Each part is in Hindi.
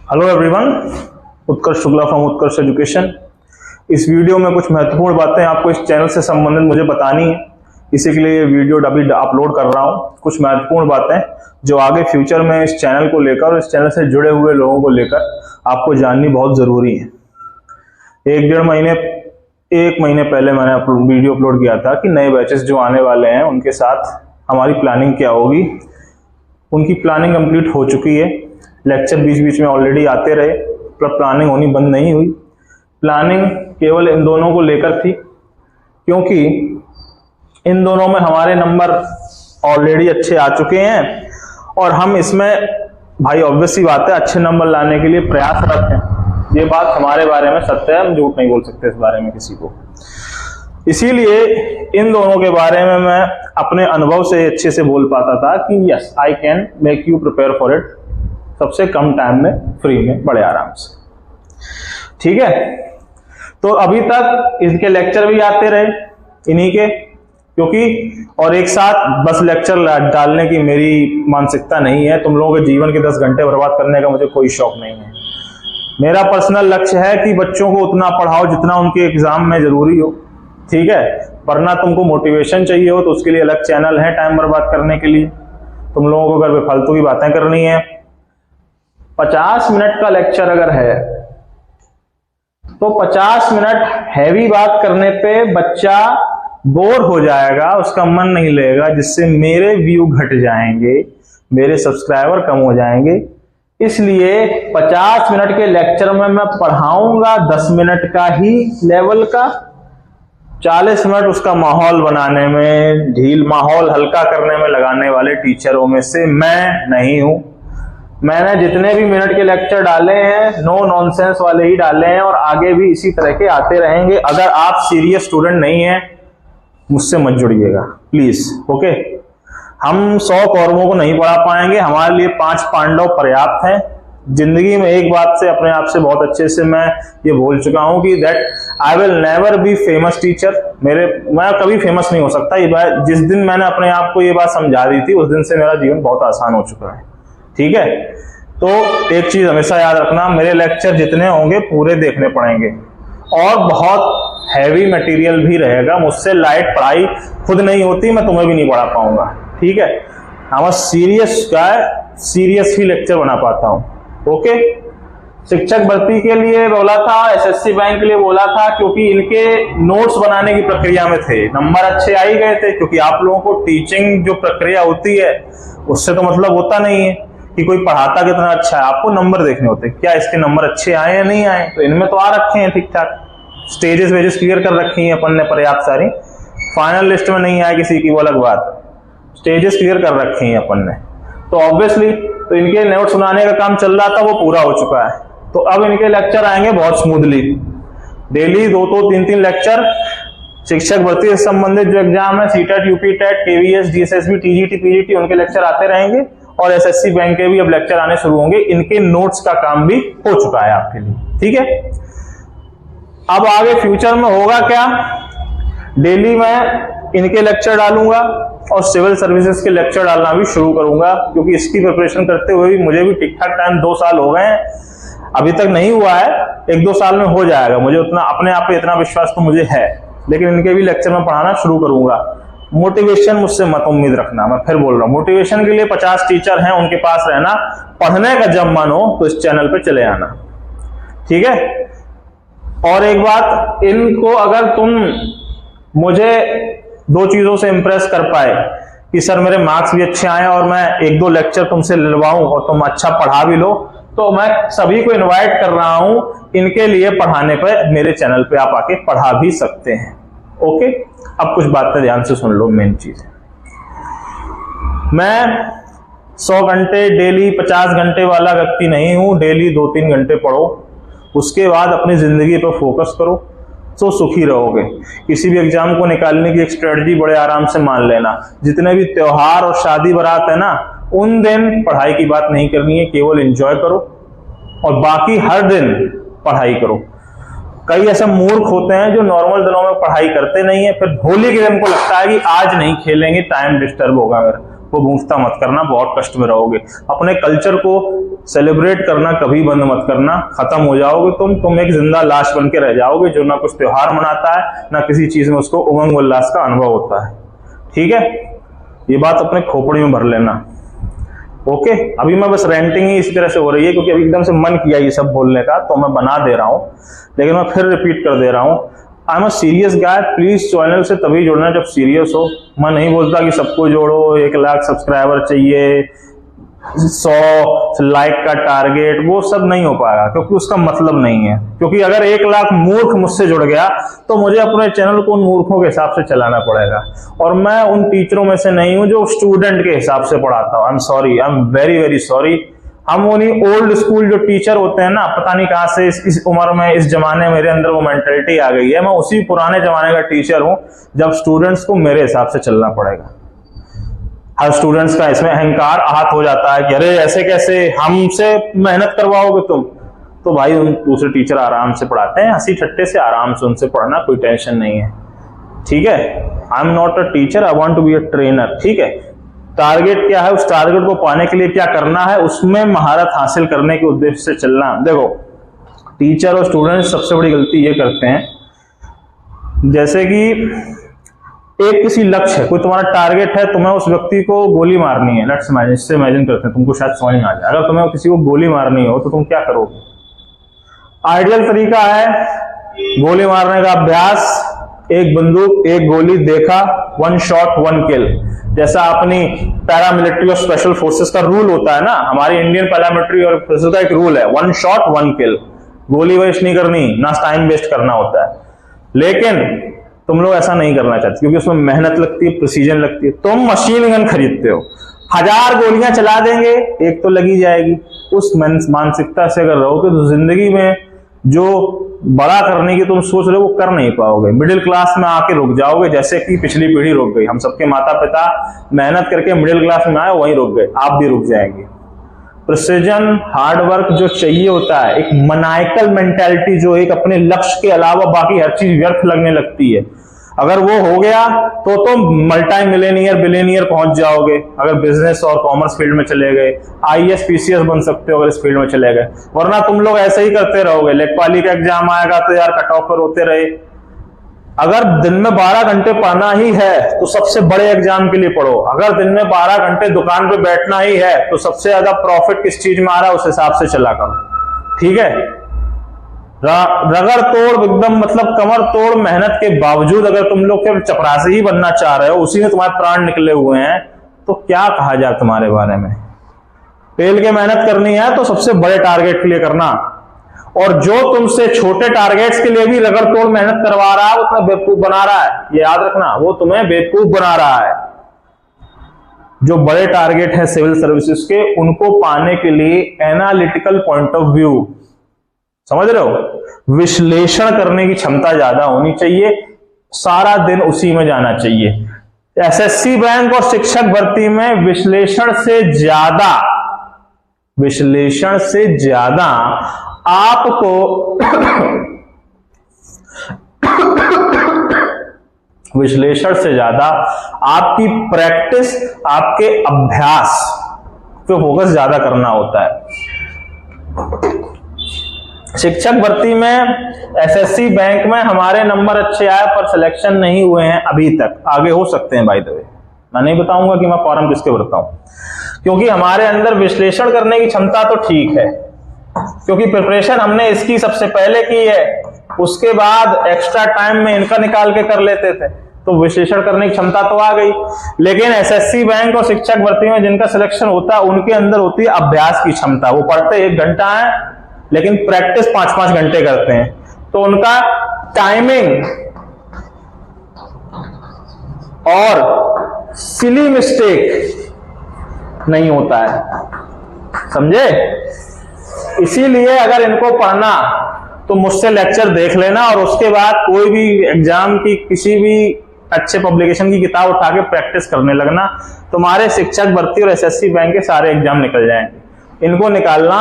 Hello everyone, Utkarsh Shukla from Utkarsh education. इस वीडियो में कुछ महत्वपूर्ण बातें आपको इस चैनल से संबंधित मुझे बतानी है, इसी के लिए ये वीडियो अभी अपलोड कर रहा हूँ। कुछ महत्वपूर्ण बातें जो आगे फ्यूचर में इस चैनल को लेकर और इस चैनल से जुड़े हुए लोगों को लेकर आपको जाननी बहुत ज़रूरी है। एक महीने पहले मैंने वीडियो अपलोड किया था कि नए बैचेस जो आने वाले हैं उनके साथ हमारी प्लानिंग क्या होगी। उनकी प्लानिंग कंप्लीट हो चुकी है। लेक्चर बीच बीच में ऑलरेडी आते रहे, पर प्लानिंग होनी बंद नहीं हुई। प्लानिंग केवल इन दोनों को लेकर थी, क्योंकि इन दोनों में हमारे नंबर ऑलरेडी अच्छे आ चुके हैं और हम इसमें भाई ऑब्वियस सी बात है अच्छे नंबर लाने के लिए प्रयासरत हैं। ये बात हमारे बारे में सत्य है, हम झूठ नहीं बोल सकते इस बारे में किसी को। इसीलिए इन दोनों के बारे में मैं अपने अनुभव से अच्छे से बोल पाता था कि yes I can make you prepare for it, सबसे कम टाइम में, फ्री में, बड़े आराम से। ठीक है, तो अभी तक इसके लेक्चर भी आते रहे इन्हीं के, क्योंकि और एक साथ बस लेक्चर डालने की मेरी मानसिकता नहीं है। तुम लोगों के जीवन के 10 घंटे बर्बाद करने का मुझे कोई शौक नहीं है। मेरा पर्सनल लक्ष्य है कि बच्चों को उतना पढ़ाओ जितना उनके एग्जाम में जरूरी हो। ठीक है, वरना तुमको मोटिवेशन चाहिए हो तो उसके लिए अलग चैनल है टाइम बर्बाद करने के लिए। तुम लोगों को घर पे फालतू की बातें करनी है। 50 मिनट का लेक्चर अगर है तो 50 मिनट हैवी बात करने पे बच्चा बोर हो जाएगा, उसका मन नहीं लगेगा, जिससे मेरे व्यू घट जाएंगे, मेरे सब्सक्राइबर कम हो जाएंगे। इसलिए 50 मिनट के लेक्चर में मैं पढ़ाऊंगा 10 मिनट का ही लेवल का, 40 मिनट उसका माहौल बनाने में, माहौल हल्का करने में लगाने वाले टीचरों में से मैं नहीं हूं। मैंने जितने भी मिनट के लेक्चर डाले हैं नो नॉनसेंस वाले ही डाले हैं और आगे भी इसी तरह के आते रहेंगे। अगर आप सीरियस स्टूडेंट नहीं हैं मुझसे मत जुड़िएगा प्लीज। ओके, हम 100 कौरवों को नहीं पढ़ा पाएंगे, हमारे लिए 5 पांडव पर्याप्त हैं। जिंदगी में एक बात से अपने आप से बहुत अच्छे से मैं ये बोल चुका हूं कि that I will never be famous teacher. मैं कभी फेमस नहीं हो सकता। ये बात जिस दिन मैंने अपने आप को ये बात समझा दी थी उस दिन से मेरा जीवन बहुत आसान हो चुका है। ठीक है, तो एक चीज हमेशा याद रखना, मेरे लेक्चर जितने होंगे पूरे देखने पड़ेंगे और बहुत हैवी मटेरियल भी रहेगा। मुझसे लाइट पढ़ाई खुद नहीं होती, मैं तुम्हें भी नहीं पढ़ा पाऊंगा। ठीक है, हम सीरियस गाय सीरियस ही लेक्चर बना पाता हूं। ओके, शिक्षक भर्ती के लिए बोला था, एसएससी बैंक के लिए बोला था, क्योंकि इनके नोट्स बनाने की प्रक्रिया में थे, नंबर अच्छे आ ही गए थे। क्योंकि आप लोगों को टीचिंग जो प्रक्रिया होती है उससे तो मतलब होता नहीं है कि कोई पढ़ाता कितना अच्छा है, आपको नंबर देखने होते हैं, क्या इसके नंबर अच्छे आए या नहीं आए। तो इनमें तो आ रखे हैं ठीक ठाक, स्टेजेस वेजेस क्लियर कर रखी हैं अपन ने पर्याप्त सारी। फाइनल लिस्ट में नहीं आए किसी की, वो अलग बात, स्टेजेस क्लियर कर रखी हैं अपन ने। तो ऑब्वियसली तो इनके नोट्स बनाने का काम चल रहा था, वो पूरा हो चुका है। तो अब इनके लेक्चर आएंगे बहुत स्मूथली, डेली 2-2, 3-3 लेक्चर। शिक्षक भर्ती से संबंधित जो एग्जाम है, CTET, UP TET, KVS, DSSB, TGT, PGT, उनके लेक्चर आते रहेंगे और एसएससी बैंक के भी अब लेक्चर आने शुरू होंगे। इनके नोट्स का काम भी हो चुका है आपके लिए। ठीक है, अब आगे फ्यूचर में होगा क्या, डेली मैं इनके लेक्चर डालूंगा और सिविल सर्विसेज के लेक्चर डालना भी शुरू करूंगा, क्योंकि इसकी प्रिपरेशन करते हुए भी मुझे भी ठीक ठाक टाइम 2 साल हो गए हैं, अभी तक नहीं हुआ है, 1-2 साल में हो जाएगा। मुझे उतना अपने आप पे इतना विश्वास तो मुझे है, लेकिन इनके भी लेक्चर में पढ़ाना शुरू करूंगा। मोटिवेशन मुझसे मत उम्मीद रखना, मैं फिर बोल रहा हूं, मोटिवेशन के लिए 50 टीचर हैं, उनके पास रहना। पढ़ने का जब मन हो तो इस चैनल पे चले आना। ठीक है, और एक बात, इनको अगर तुम मुझे 2 चीजों से इंप्रेस कर पाए कि सर मेरे मार्क्स भी अच्छे आए और मैं 1-2 लेक्चर तुमसे लिलवाऊं और तुम अच्छा पढ़ा भी लो, तो मैं सभी को इनवाइट कर रहा हूं इनके लिए पढ़ाने पर। मेरे चैनल पे आप आके पढ़ा भी सकते हैं। ओके, अब कुछ बातें ध्यान से सुन लो। मेन चीज है, मैं 100 घंटे डेली 50 घंटे वाला व्यक्ति नहीं हूं। डेली 2-3 घंटे पढ़ो, उसके बाद अपनी जिंदगी पर फोकस करो तो सुखी रहोगे। किसी भी एग्जाम को निकालने की एक स्ट्रेटजी बड़े आराम से मान लेना। जितने भी त्योहार और शादी बारात है ना, उन दिन पढ़ाई की बात नहीं करनी है, केवल एंजॉय करो और बाकी हर दिन पढ़ाई करो। कई ऐसे मूर्ख होते हैं जो नॉर्मल दिनों में पढ़ाई करते नहीं है, फिर होली के दिन को लगता है कि आज नहीं खेलेंगे, टाइम डिस्टर्ब होगा मेरा। वो मूर्खता मत करना, बहुत कष्ट में रहोगे। अपने कल्चर को सेलिब्रेट करना कभी बंद मत करना, खत्म हो जाओगे तुम एक जिंदा लाश बन के रह जाओगे जो ना कुछ त्योहार मनाता है ना किसी चीज में उसको उमंग उल्लास का अनुभव होता है। ठीक है, ये बात अपने खोपड़ी में भर लेना। ओके, अभी मैं बस रेंटिंग ही इसी तरह से हो रही है क्योंकि अभी एकदम से मन किया ये सब बोलने का, तो मैं बना दे रहा हूं, लेकिन मैं फिर रिपीट कर दे रहा हूं, I am a serious guy. Please channel से तभी जुड़ना जब सीरियस हो। मैं नहीं बोलता कि सबको जोड़ो, 1 लाख सब्सक्राइबर चाहिए, 100 लाइक का टारगेट, वो सब नहीं हो पाएगा क्योंकि उसका मतलब नहीं है। क्योंकि अगर 1 लाख मूर्ख मुझसे जुड़ गया तो मुझे अपने चैनल को उन मूर्खों के हिसाब से चलाना पड़ेगा, और मैं उन टीचरों में से नहीं हूं जो स्टूडेंट के हिसाब से पढ़ाता हूं। I am sorry, I am very very sorry. हम उन्हीं ओल्ड स्कूल जो टीचर होते हैं ना, पता नहीं कहां से इस उम्र में, इस जमाने मेरे अंदर वो मेंटेलिटी आ गई है। मैं उसी पुराने जमाने का टीचर हूं जब स्टूडेंट्स को मेरे हिसाब से चलना पड़ेगा। हर स्टूडेंट्स का इसमें अहंकार आहत हो जाता है कि अरे ऐसे कैसे, हमसे मेहनत करवाओगे तुम? तो भाई उन दूसरे टीचर आराम से पढ़ाते हैं, हंसी ठट्टे से आराम से उनसे पढ़ना, कोई टेंशन नहीं है। ठीक है, I am not a teacher, I want to be a trainer. ठीक है, टारगेट क्या है, उस टारगेट को पाने के लिए क्या करना है, उसमें महारत हासिल करने के उद्देश्य से चलना। देखो, टीचर और स्टूडेंट सबसे बड़ी गलती ये करते हैं, जैसे कि एक किसी लक्ष्य है, कोई तुम्हारा टारगेट है, तुम्हें उस व्यक्ति को गोली मारनी है, लेट्स इमेजिन, इससे इमेजिन करते हैं, तुमको शायद समझ में आ जाए। अगर तुम्हें किसी को गोली मारनी हो तो तुम क्या करोगे? आइडियल तरीका है गोली मारने का अभ्यास, एक बंदूक एक गोली, देखा, 1 शॉट 1 किल। जैसा अपनी पैरामिलिट्री और स्पेशल फोर्सेस का रूल होता है ना, हमारी इंडियन पैरामिलिट्री और फोर्सेस का एक रूल है, 1 शॉट 1 किल। गोली वेस्ट नहीं करनी, ना टाइम वेस्ट करना होता है। लेकिन तुम लोग ऐसा नहीं करना चाहते क्योंकि उसमें मेहनत लगती है, प्रिसीजन लगती है। तुम मशीन गन खरीदते हो, 1000 गोलियां चला देंगे, एक तो लगी जाएगी। उस मानसिकता से अगर रहोगे तो जिंदगी में जो बड़ा करने की तुम सोच रहे हो वो कर नहीं पाओगे, मिडिल क्लास में आके रुक जाओगे, जैसे कि पिछली पीढ़ी रुक गई। हम सबके माता पिता मेहनत करके मिडिल क्लास में आए, वहीं रुक गए, आप भी रुक जाएंगे। प्रिसीजन, हार्डवर्क जो चाहिए होता है, एक मनाइकल मेंटालिटी जो एक अपने लक्ष्य के अलावा बाकी हर चीज व्यर्थ लगने लगती है, अगर वो हो गया तो तुम मल्टी मिलेनियर बिलियनियर पहुंच जाओगे। अगर बिजनेस और कॉमर्स फील्ड में चले गए, IAS PCS बन सकते हो अगर इस फील्ड में चले गए, वरना तुम लोग ऐसे ही करते रहोगे। लेखपाली का एग्जाम आएगा तो यार कट ऑफ पर होते रहे। अगर दिन में 12 घंटे पढ़ना ही है तो सबसे बड़े एग्जाम के लिए पढ़ो। अगर दिन में 12 घंटे दुकान पे बैठना ही है तो सबसे ज्यादा प्रॉफिट किस चीज में आ रहा है उस हिसाब से चला करो। ठीक है, रगड़ तोड़ एकदम मतलब कमर तोड़ मेहनत के बावजूद अगर तुम लोग केवल चपरासी ही बनना चाह रहे हो, उसी में तुम्हारे प्राण निकले हुए हैं, तो क्या कहा जाए तुम्हारे बारे में। पेल के मेहनत करनी है तो सबसे बड़े टारगेट के लिए करना, और जो तुमसे छोटे टारगेट्स के लिए भी रगड़ तोड़ मेहनत करवा रहा है वो तुम्हें बेवकूफ बना रहा है। ये याद रखना, वो तुम्हें बेवकूफ बना रहा है। जो बड़े टारगेट है सिविल सर्विसेज के, उनको पाने के लिए एनालिटिकल पॉइंट ऑफ व्यू, समझ रहे हो, विश्लेषण करने की क्षमता ज्यादा होनी चाहिए, सारा दिन उसी में जाना चाहिए। SSC बैंक और शिक्षक भर्ती में विश्लेषण से ज्यादा आपको विश्लेषण से ज्यादा आपकी प्रैक्टिस, आपके अभ्यास पे फोकस ज्यादा करना होता है। शिक्षक भर्ती में SSC बैंक में हमारे नंबर अच्छे आए पर सिलेक्शन नहीं हुए हैं अभी तक, आगे हो सकते हैं। बाय द वे मैं नहीं बताऊंगा कि मैं फॉर्म किसके भरता हूं, क्योंकि हमारे अंदर विश्लेषण करने की क्षमता तो ठीक है, क्योंकि प्रिपरेशन हमने इसकी सबसे पहले की है, उसके बाद एक्स्ट्रा टाइम में इनका निकाल के कर लेते थे, तो विश्लेषण करने की क्षमता तो आ गई। लेकिन SSC बैंक और शिक्षक भर्ती में जिनका सिलेक्शन होता है उनके अंदर होती है अभ्यास की क्षमता। वो पढ़ते 1 घंटा है लेकिन प्रैक्टिस 5-5 घंटे करते हैं, तो उनका टाइमिंग और सिली मिस्टेक नहीं होता है, समझे। इसीलिए अगर इनको पढ़ना तो मुझसे लेक्चर देख लेना और उसके बाद कोई भी एग्जाम की किसी भी अच्छे पब्लिकेशन की किताब उठा के प्रैक्टिस करने लगना, तुम्हारे शिक्षक भर्ती और SSC बैंक के सारे एग्जाम निकल जाएंगे। इनको निकालना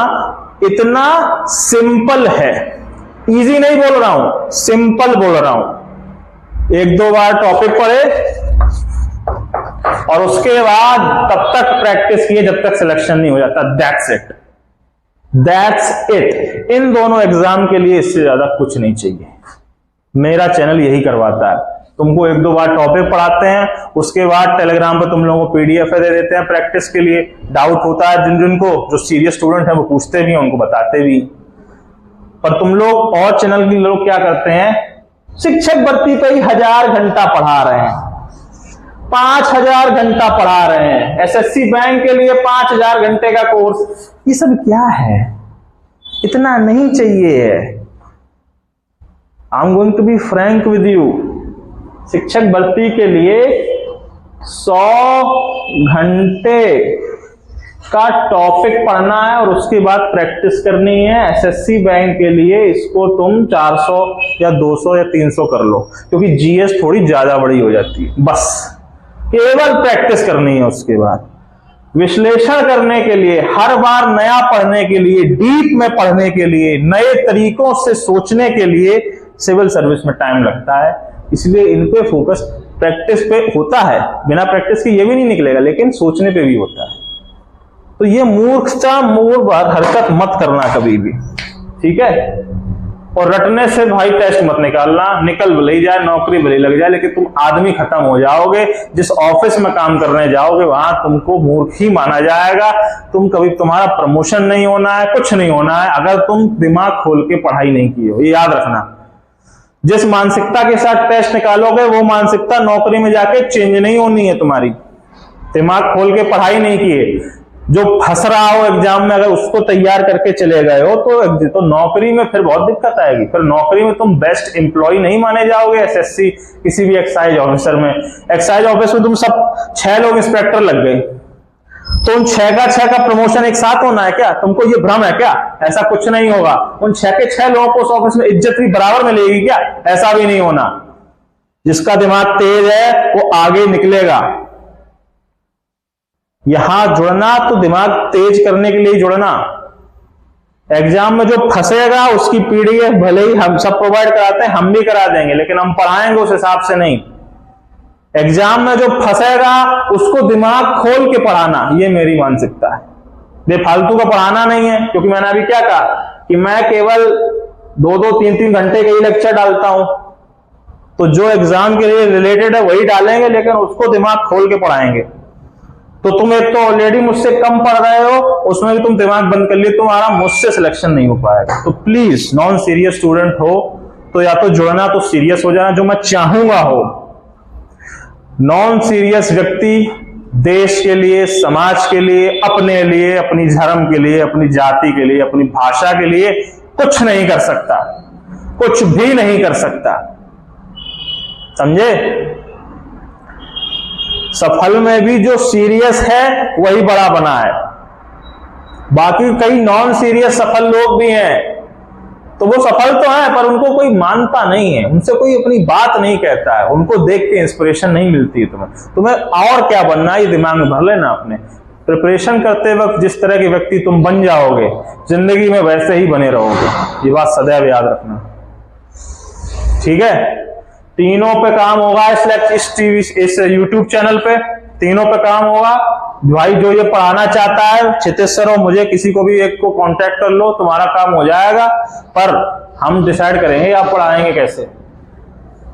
इतना सिंपल है, इजी नहीं बोल रहा हूं, सिंपल बोल रहा हूं। 1-2 बार टॉपिक पढ़े और उसके बाद तब तक प्रैक्टिस किए जब तक सिलेक्शन नहीं हो जाता, दैट्स इट। That's it. इन दोनों एग्जाम के लिए इससे ज्यादा कुछ नहीं चाहिए। मेरा चैनल यही करवाता है। तुमको 1-2 बार टॉपिक पढ़ाते हैं, उसके बाद टेलीग्राम पे तुम लोगों को पीडीएफ दे देते हैं प्रैक्टिस के लिए। डाउट होता है जिन को, जो सीरियस स्टूडेंट है वो पूछते भी हैं, उनको बताते भी। पर तुम लोग और चैनल के लोग क्या करते हैं, शिक्षक भर्ती पे ही 1000 घंटा पढ़ा रहे हैं, 5000 घंटा पढ़ा रहे हैं, एसएससी बैंक के लिए 5000 घंटे का कोर्स। ये सब क्या है? इतना नहीं चाहिए। I am going to be frank with you, शिक्षक भर्ती के लिए 100 घंटे का टॉपिक पढ़ना है और उसके बाद प्रैक्टिस करनी है। एसएससी बैंक के लिए इसको तुम 400 या 200 या 300 कर लो, क्योंकि जीएस थोड़ी ज्यादा बड़ी हो जाती है। बस केवल प्रैक्टिस करनी है। उसके बाद विश्लेषण करने के लिए, हर बार नया पढ़ने के लिए, डीप में पढ़ने के लिए, नए तरीकों से सोचने के लिए सिविल सर्विस में टाइम लगता है। इसलिए इन पे फोकस प्रैक्टिस पे होता है। बिना प्रैक्टिस के ये भी नहीं निकलेगा, लेकिन सोचने पे भी होता है। तो ये मूर्खता मूर्ख हरकत मत करना कभी भी, ठीक है। और रटने से भाई टेस्ट मत निकालना, निकल भले ही जाए, नौकरी भले लग जाए, लेकिन तुम आदमी खत्म हो जाओगे। जिस ऑफिस में काम करने जाओगे वहां तुमको मूर्ख ही माना जाएगा। तुम कभी, तुम्हारा प्रमोशन नहीं होना है, कुछ नहीं होना है अगर तुम दिमाग खोल के पढ़ाई नहीं की हो। ये याद रखना। जिस मानसिकता के साथ टेस्ट निकालोगे वो मानसिकता नौकरी में जाके चेंज नहीं होनी है तुम्हारी। दिमाग खोल के पढ़ाई नहीं किए, जो फंस रहा हो एग्जाम में, अगर उसको तैयार करके चले गए हो तो नौकरी में फिर बहुत दिक्कत आएगी। फिर नौकरी में तुम बेस्ट एम्प्लॉय नहीं माने जाओगे। एसएससी किसी भी एक्साइज ऑफिसर में, एक्साइज ऑफिस में तुम सब 6 लोग इंस्पेक्टर लग गए, तो उन 6 का प्रमोशन एक साथ होना है क्या? तुमको ये भ्रम है क्या? ऐसा कुछ नहीं होगा। उन 6 के 6 लोगों को उस ऑफिस में इज्जत भी बराबर मिलेगी क्या? ऐसा भी नहीं होना। जिसका दिमाग तेज है वो आगे निकलेगा। यहां जुड़ना तो दिमाग तेज करने के लिए जुड़ना। एग्जाम में जो फंसेगा उसकी पीडीएफ भले ही हम सब प्रोवाइड कराते हैं, हम भी करा देंगे, लेकिन हम पढ़ाएंगे उस हिसाब से नहीं। एग्जाम में जो फंसेगा उसको दिमाग खोल के पढ़ाना, ये मेरी मानसिकता है। बेफालतू का पढ़ाना नहीं है, क्योंकि मैंने अभी क्या कहा कि मैं केवल 2-2, 3-3 घंटे के ही लेक्चर डालता हूं। तो जो एग्जाम के लिए रिलेटेड है वही डालेंगे, लेकिन उसको दिमाग खोल के पढ़ाएंगे। तो तुम एक तो ऑलरेडी मुझसे कम पढ़ रहे हो, उसमें भी तुम दिमाग बंद कर लिए, तुम्हारा मुझसे सिलेक्शन नहीं हो पाएगा। तो प्लीज नॉन सीरियस स्टूडेंट हो तो या तो जुड़ना तो सीरियस हो जाना, जो मैं चाहूंगा हो। नॉन सीरियस व्यक्ति देश के लिए, समाज के लिए, अपने लिए, अपनी धर्म के लिए, अपनी जाति के लिए, अपनी भाषा के लिए कुछ नहीं कर सकता, कुछ भी नहीं कर सकता। समझे? सफल में भी जो सीरियस है वही बड़ा बना है। बाकी कई नॉन सीरियस सफल लोग भी हैं, तो वो सफल तो है पर उनको कोई मानता नहीं है, उनसे कोई अपनी बात नहीं कहता है, उनको देख के इंस्पिरेशन नहीं मिलती है। तुम्हें और क्या बनना है ये दिमाग में भर लेना। अपने प्रिपरेशन करते वक्त जिस तरह के व्यक्ति तुम बन जाओगे, जिंदगी में वैसे ही बने रहोगे। ये बात सदैव याद रखना, ठीक है। तीनों पे काम होगा इस यूट्यूब चैनल पे, तीनों पे काम होगा। भाई जो ये पढ़ाना चाहता है, क्षितिज सर और मुझे किसी को भी एक को कांटेक्ट कर लो, तुम्हारा काम हो जाएगा। पर हम डिसाइड करेंगे आप पढ़ाएंगे कैसे।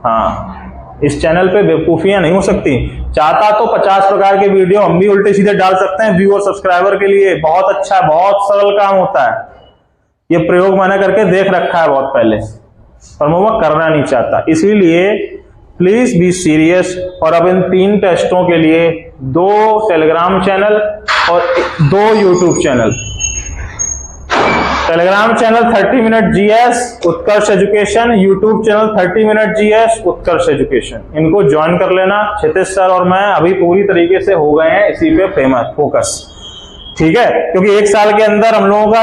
हाँ, इस चैनल पे बेवकूफियां नहीं हो सकती। चाहता तो 50 प्रकार के वीडियो हम भी उल्टे सीधे डाल सकते हैं व्यू और सब्सक्राइबर के लिए। बहुत अच्छा है, बहुत सरल काम होता है। ये प्रयोग मैंने करके देख रखा है बहुत पहले, पर मैं वो करना नहीं चाहता। इसीलिए प्लीज बी सीरियस। और अब इन 3 टेस्टों के लिए 2 टेलीग्राम चैनल और 2 YouTube channel. Telegram channel 30 minute GS Utkarsh education, YouTube channel 30 minute GS Utkarsh education. इनको ज्वाइन कर लेना। क्षितिज सर और मैं अभी पूरी तरीके से हो गए हैं इसी पे फेमस फोकस, ठीक है। क्योंकि 1 साल के अंदर हम लोगों का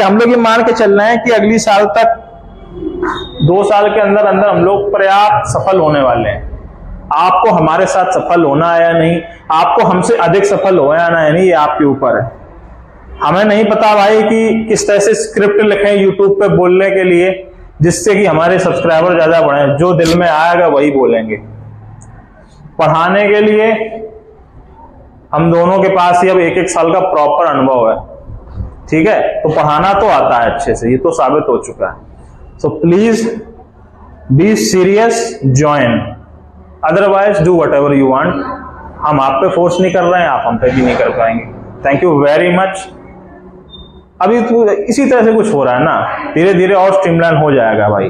हम लोग ये मान के चल रहे हैं कि अगली साल तक 2 साल के अंदर हम लोग पर्याप्त सफल होने वाले हैं। आपको हमारे साथ सफल होना है या नहीं, आपको हमसे अधिक सफल हो या नहीं, ये आपके ऊपर है। हमें नहीं पता भाई कि किस तरह से स्क्रिप्ट लिखें यूट्यूब पे बोलने के लिए जिससे कि हमारे सब्सक्राइबर ज्यादा बढ़े। जो दिल में आएगा वही बोलेंगे। पढ़ाने के लिए हम दोनों के पास ही अब 1-1 साल का प्रॉपर अनुभव है, ठीक है, तो पढ़ाना तो आता है अच्छे से, ये तो साबित हो चुका है। So please be serious, join, otherwise do what ever you want. हम आप पे फोर्स नहीं कर रहे हैं, आप हम पे भी नहीं कर पाएंगे। Thank you very much. अभी तो इसी तरह से कुछ हो रहा है ना, धीरे धीरे और स्ट्रीमलाइन हो जाएगा भाई,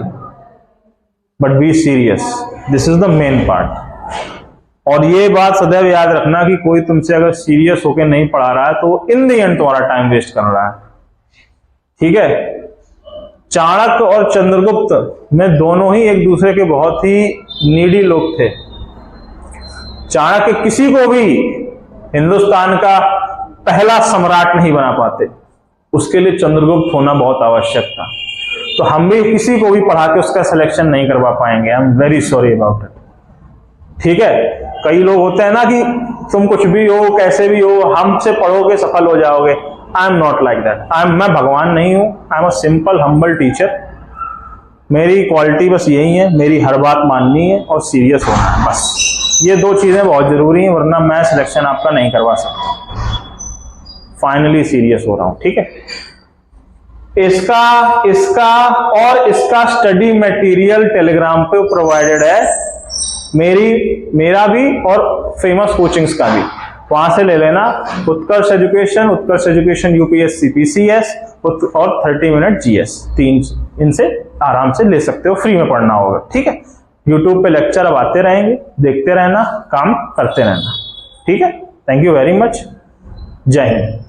but be serious, this is the main part. और ये बात सदैव याद रखना कि कोई तुमसे अगर सीरियस होकर नहीं पढ़ा रहा है तो इन द एंड तुम्हारा टाइम वेस्ट कर रहा है, ठीक है। चाणक्य और चंद्रगुप्त में दोनों ही एक दूसरे के बहुत ही नीडी लोग थे। चाणक्य किसी को भी हिंदुस्तान का पहला सम्राट नहीं बना पाते, उसके लिए चंद्रगुप्त होना बहुत आवश्यक था। तो हम भी किसी को भी पढ़ा के उसका सिलेक्शन नहीं करवा पाएंगे, I am very sorry about it, ठीक है। कई लोग होते हैं ना कि तुम कुछ भी हो, कैसे भी हो, हमसे पढ़ोगे सफल हो जाओगे। आई एम नॉट लाइक दैट। मैं भगवान नहीं हूं, I am a simple humble teacher. मेरी क्वालिटी बस यही है, मेरी हर बात माननी है और सीरियस होना है, बस ये दो चीजें बहुत जरूरी हैं, वरना मैं सिलेक्शन आपका नहीं करवा सकता। फाइनली सीरियस हो रहा हूं, ठीक है। इसका स्टडी मटेरियल टेलीग्राम पे प्रोवाइडेड है, मेरा भी और फेमस कोचिंग्स का भी, वहां से ले लेना। उत्कर्ष एजुकेशन यूपीएससी पीसीएस और 30 मिनट जीएस, 3 इनसे आराम से ले सकते हो, फ्री में पढ़ना होगा, ठीक है। यूट्यूब पे लेक्चर अब आते रहेंगे, देखते रहना, काम करते रहना, ठीक है। थैंक यू वेरी मच, जय हिंद।